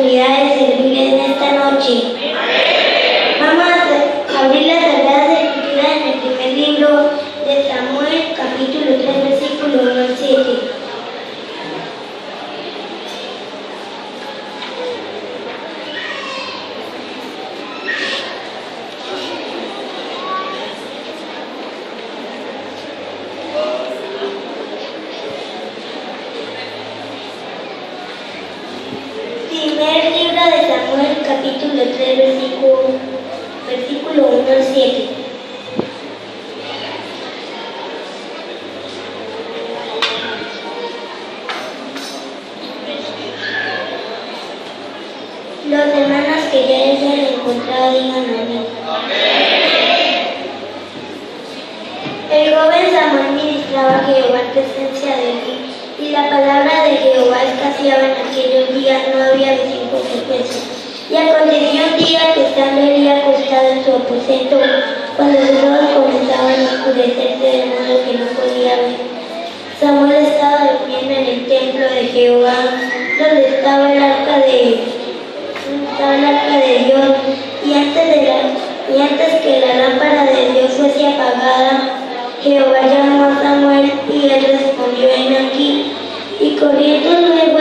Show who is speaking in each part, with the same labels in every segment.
Speaker 1: oportunidad de servir en esta noche. Vamos a abrir las Sagradas Escrituras en el primer libro de Samuel, capítulo 3, versículo 1 al 7. Primer libro de Samuel, capítulo 3, versículo 1 al 7. Los hermanos que ya se han encontrado digan amén. El joven Samuel ministraba a Jehová en presencia de Eli, y la palabra de Jehová escaseaba en aquellos días, no había visión consecuencia. Y aconteció un día que estando Eli acostado en su aposento, cuando sus ojos comenzaban a oscurecerse de modo que no podía ver, Samuel estaba durmiendo en el templo de Jehová, donde estaba el arca de Dios, y antes que la lámpara de Dios fuese apagada, Jehová llamó a Samuel, y él respondió: ven aquí. Y corriendo luego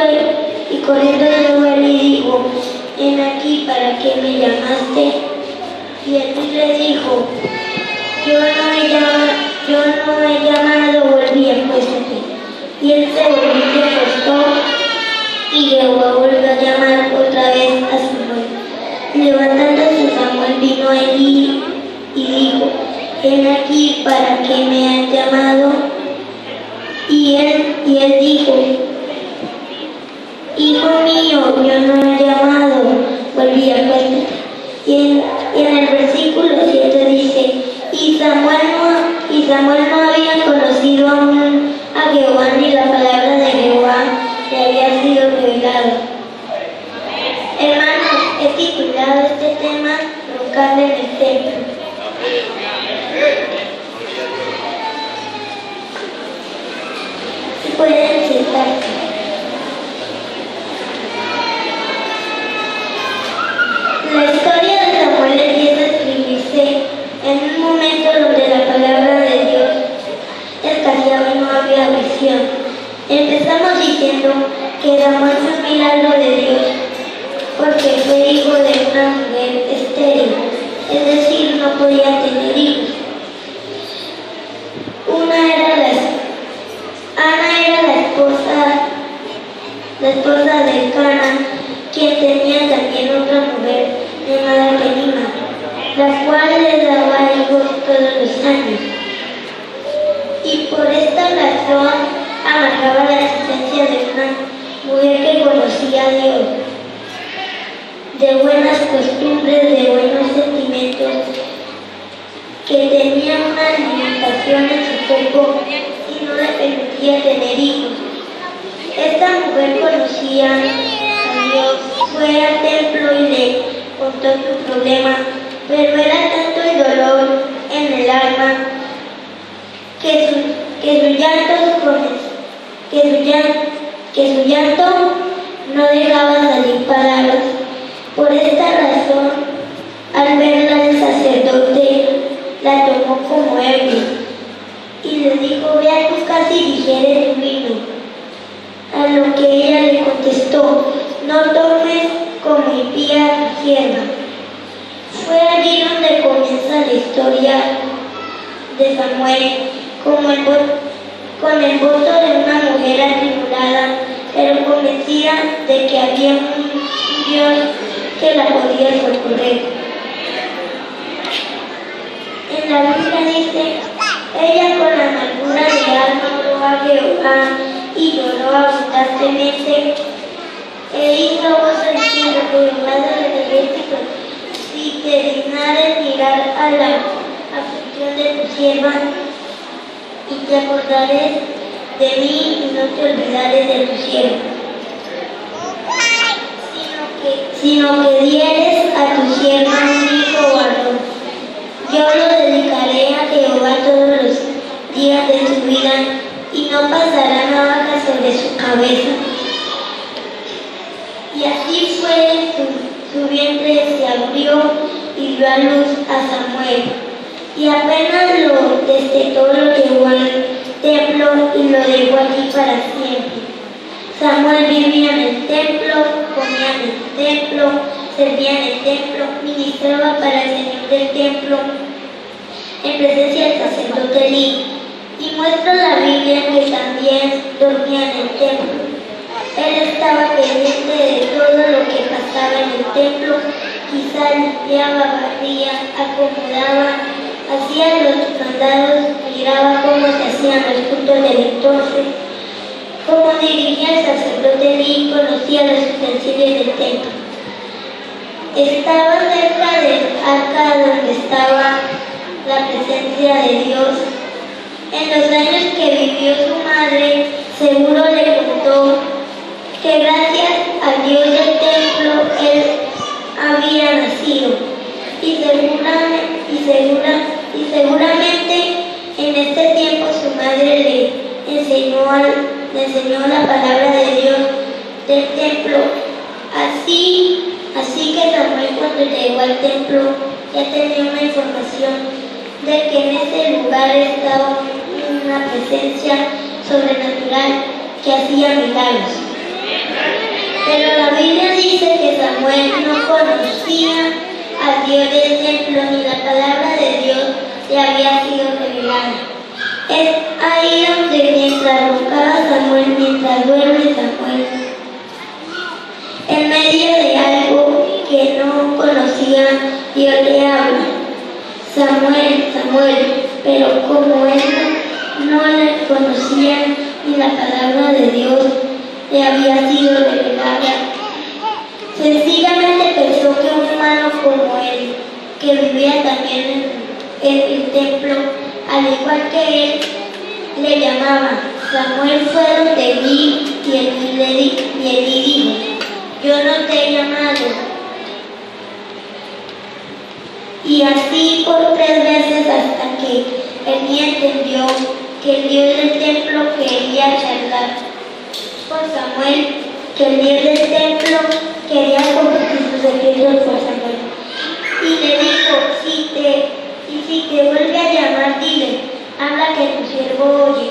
Speaker 1: él y dijo: ven aquí, ¿para qué me llamaste? Y él le dijo: yo no he llamado, volví, acuéstate. Y él se volvió y se acostó, y Jehová volvió a llamar otra vez a Samuel. Levantándose Samuel vino a Eli y dijo: ven aquí, ¿para qué me has llamado? Y él dijo: hijo mío, yo no he llamado, volví, acuéstate. Y en el versículo 7 dice: y Samuel no había conocido aún a Jehová, ni la palabra de Jehová le había sido revelada. Hermanos, he titulado este tema Roncando en el templo. Pueden sentarse. La historia de Samuel empieza a escribirse en un momento donde la palabra de Dios escaseaba y no había visión. Empezamos diciendo que Samuel fue un milagro de Dios porque fue hijo de una mujer estéril, es decir, no podía tener hijos. Ana era la esposa de Cana, quien tenía también otra mujer llamada Penina, la cual le daba hijos todos los años. Y por esta razón amargaba la existencia de una mujer que conocía a Dios, de buenas costumbres, de buenos sentimientos, que tenía una alimentación en su cuerpo y no le permitía tener hijos. Esta mujer conocía a Dios, fue al templo y le contó su problema, pero era tanto el dolor en el alma que su llanto no dejaba salir palabras. Por esta razón, al verla el sacerdote la tomó como ebria y le dijo: ve a tu casa y digiere tu vino. A lo que ella le contestó: no tomes como impía a tu sierva. Fue allí donde comienza la historia de Samuel, con el voto de una mujer atribulada, pero convencida de que había un Dios que la podía socorrer. En la Biblia dice: ella con amargura de alma oró a Jehová y lloró abundantemente, e hizo voz al cielo: Jehová de los ejércitos, si te dignares mirar a la aflicción de tu sierva, y te acordares de mí y no te olvidares de tu sierva, sino que dieres a tu sierva un hijo varón. Yo lo dedicaré a Jehová todos los días de su vida, y no pasará navaja sobre su cabeza. Y así fue, su vientre se abrió y dio a luz a Samuel. Y apenas lo destetó, lo llevó al templo y lo dejó allí para siempre. Samuel vivía en el templo, comía en el templo, servía en el templo, ministraba para el Señor del templo, en presencia del sacerdote Elí. Y muestra la Biblia que también dormía en el templo. Él estaba pendiente de todo lo que pasaba en el templo, quizá limpiaba, barría, acomodaba, hacía los mandados, miraba cómo se hacían los cultos del entonces, cómo dirigía el sacerdote Elí, conocía los utensilios del templo. Estaba cerca del arca donde estaba la presencia de Dios. En los años que vivió su madre, seguro le contó que gracias a Dios del templo él había nacido. Y seguramente en este tiempo su madre le enseñó la palabra de Dios del templo. Así que Samuel, cuando llegó al templo, ya tenía una información de que en ese lugar estaba una presencia sobrenatural que hacía milagros. Pero la Biblia dice que Samuel no conocía a Dios del templo ni la palabra de Dios le había sido revelada. Es ahí donde mientras roncaba Samuel, mientras duerme Samuel, en medio de algo que no conocía, Dios le habla: Samuel, Samuel. Pero como él no le conocía ni la palabra de Dios le había sido revelada, sencillamente pensó que un humano como él, que vivía también en el templo, al igual que él, le llamaba. Samuel fue donde Elí y Elí dijo: yo no te he llamado. Y así por 3 veces hasta que Elí entendió que el Dios del templo quería charlar con Samuel, que el Dios del templo quería compartir sus secretos con Samuel. Y le dijo: si te vuelve a llamar, dile, habla que tu siervo oye.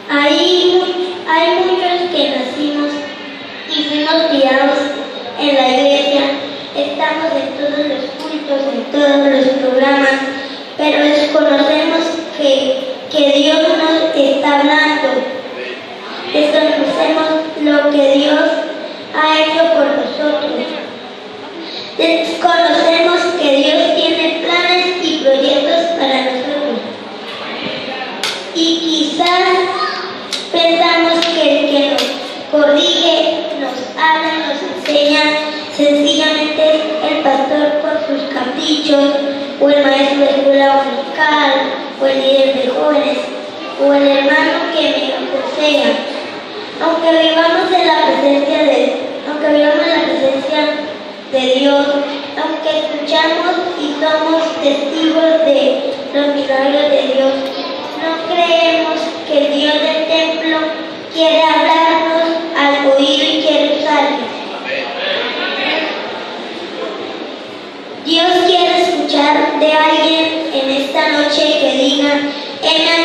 Speaker 1: Hay muchos que nacimos y fuimos criados en la iglesia, estamos en todos los cultos, en todos los programas, pero desconocemos que Dios nos está hablando. Desconocemos lo que Dios ha hecho por nosotros. Desconocemos que Dios tiene planes y proyectos para nosotros. Y quizás pensamos que el que nos corrige, nos habla, nos enseña, sencillamente es el pastor con sus caprichos, o el maestro de escuela musical, o el líder de jóvenes, o el hermano que me aconseja. Aunque vivamos en la presencia de Dios, aunque escuchamos y somos testigos de los milagros de Dios, no creemos que el Dios del templo quiere hablarnos al oído y quiere usarnos. Dios quiere escuchar de alguien en esta noche que diga: Él me ha